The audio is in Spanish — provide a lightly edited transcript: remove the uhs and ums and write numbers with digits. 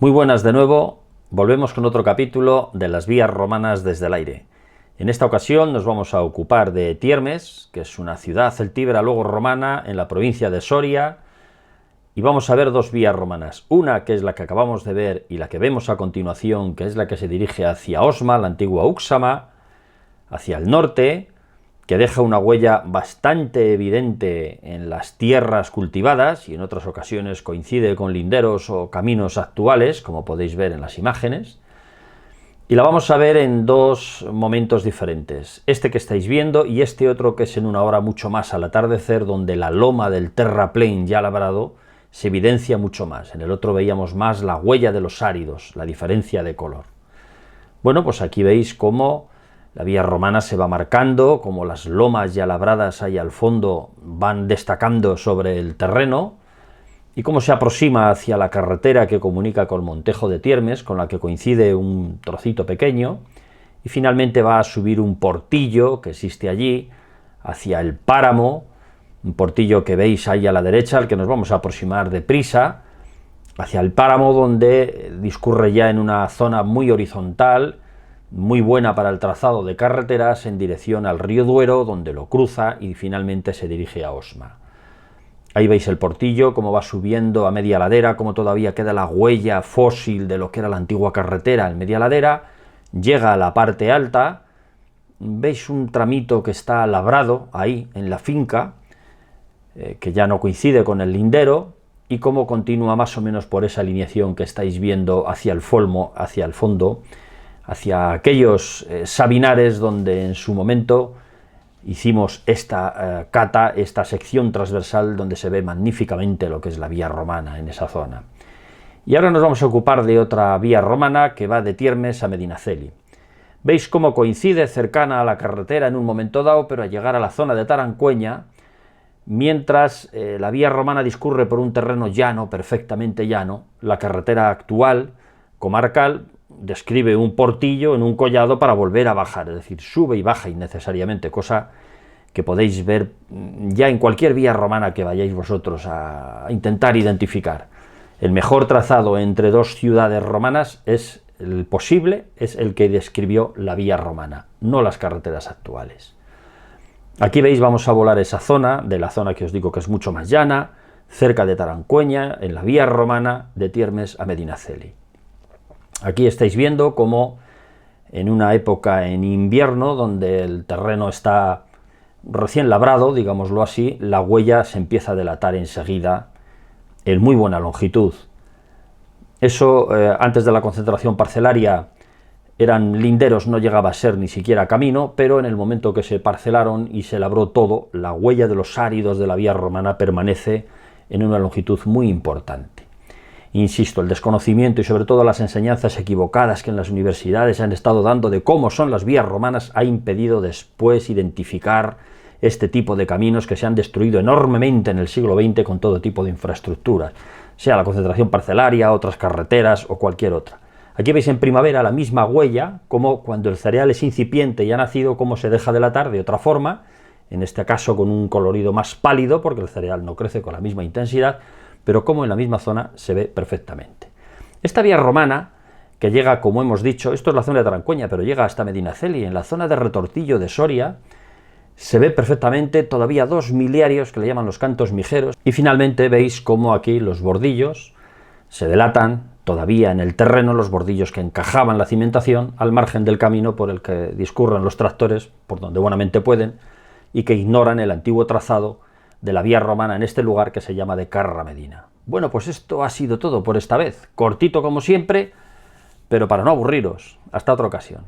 Muy buenas de nuevo, volvemos con otro capítulo de las vías romanas desde el aire. En esta ocasión nos vamos a ocupar de Tiermes, que es una ciudad celtíbera luego romana en la provincia de Soria, y vamos a ver dos vías romanas. Una que es la que acabamos de ver y la que vemos a continuación, que es la que se dirige hacia Osma, la antigua Uxama, hacia el norte, que deja una huella bastante evidente en las tierras cultivadas y en otras ocasiones coincide con linderos o caminos actuales, como podéis ver en las imágenes. Y la vamos a ver en dos momentos diferentes, este que estáis viendo y este otro que es en una hora mucho más al atardecer, donde la loma del terraplén ya labrado se evidencia mucho más. En el otro veíamos más la huella de los áridos, la diferencia de color. Bueno, pues aquí veis cómo la vía romana se va marcando, como las lomas ya labradas ahí al fondo van destacando sobre el terreno, y cómo se aproxima hacia la carretera que comunica con Montejo de Tiermes, con la que coincide un trocito pequeño, y finalmente va a subir un portillo que existe allí, hacia el páramo, un portillo que veis ahí a la derecha, al que nos vamos a aproximar deprisa, hacia el páramo, donde discurre ya en una zona muy horizontal, muy buena para el trazado de carreteras en dirección al río Duero, donde lo cruza y finalmente se dirige a Osma. Ahí veis el portillo, cómo va subiendo a media ladera, cómo todavía queda la huella fósil de lo que era la antigua carretera en media ladera, llega a la parte alta, veis un tramito que está labrado ahí en la finca, que ya no coincide con el lindero, y cómo continúa más o menos por esa alineación que estáis viendo hacia el fondo, hacia aquellos sabinares donde en su momento hicimos esta cata, esta sección transversal donde se ve magníficamente lo que es la vía romana en esa zona. Y ahora nos vamos a ocupar de otra vía romana que va de Tiermes a Medinaceli. Veis cómo coincide cercana a la carretera en un momento dado, pero al llegar a la zona de Tarancueña, mientras la vía romana discurre por un terreno llano, perfectamente llano, la carretera actual, comarcal, describe un portillo en un collado para volver a bajar, es decir, sube y baja innecesariamente, cosa que podéis ver ya en cualquier vía romana que vayáis vosotros a intentar identificar. El mejor trazado entre dos ciudades romanas es el posible, es el que describió la vía romana, no las carreteras actuales. Aquí veis, vamos a volar esa zona, de la zona que os digo que es mucho más llana, cerca de Tarancueña, en la vía romana de Tiermes a Medinaceli. Aquí estáis viendo cómo en una época en invierno, donde el terreno está recién labrado, digámoslo así, la huella se empieza a delatar enseguida en muy buena longitud. Eso, antes de la concentración parcelaria, eran linderos, no llegaba a ser ni siquiera camino, pero en el momento que se parcelaron y se labró todo, la huella de los áridos de la vía romana permanece en una longitud muy importante. Insisto, el desconocimiento y sobre todo las enseñanzas equivocadas que en las universidades han estado dando de cómo son las vías romanas ha impedido después identificar este tipo de caminos que se han destruido enormemente en el siglo XX con todo tipo de infraestructuras, sea la concentración parcelaria, otras carreteras o cualquier otra. Aquí veis en primavera la misma huella, como cuando el cereal es incipiente y ha nacido, cómo se deja delatar de otra forma, en este caso con un colorido más pálido, porque el cereal no crece con la misma intensidad, pero como en la misma zona se ve perfectamente. Esta vía romana, que llega, como hemos dicho, esto es la zona de Tarancueña, pero llega hasta Medinaceli, en la zona de Retortillo de Soria, se ve perfectamente todavía dos miliarios que le llaman los cantos mijeros, y finalmente veis cómo aquí los bordillos se delatan todavía en el terreno, los bordillos que encajaban la cimentación al margen del camino por el que discurren los tractores, por donde buenamente pueden, y que ignoran el antiguo trazado de la vía romana en este lugar que se llama de Carra Medina. Bueno, pues esto ha sido todo por esta vez, cortito como siempre, pero para no aburriros. Hasta otra ocasión.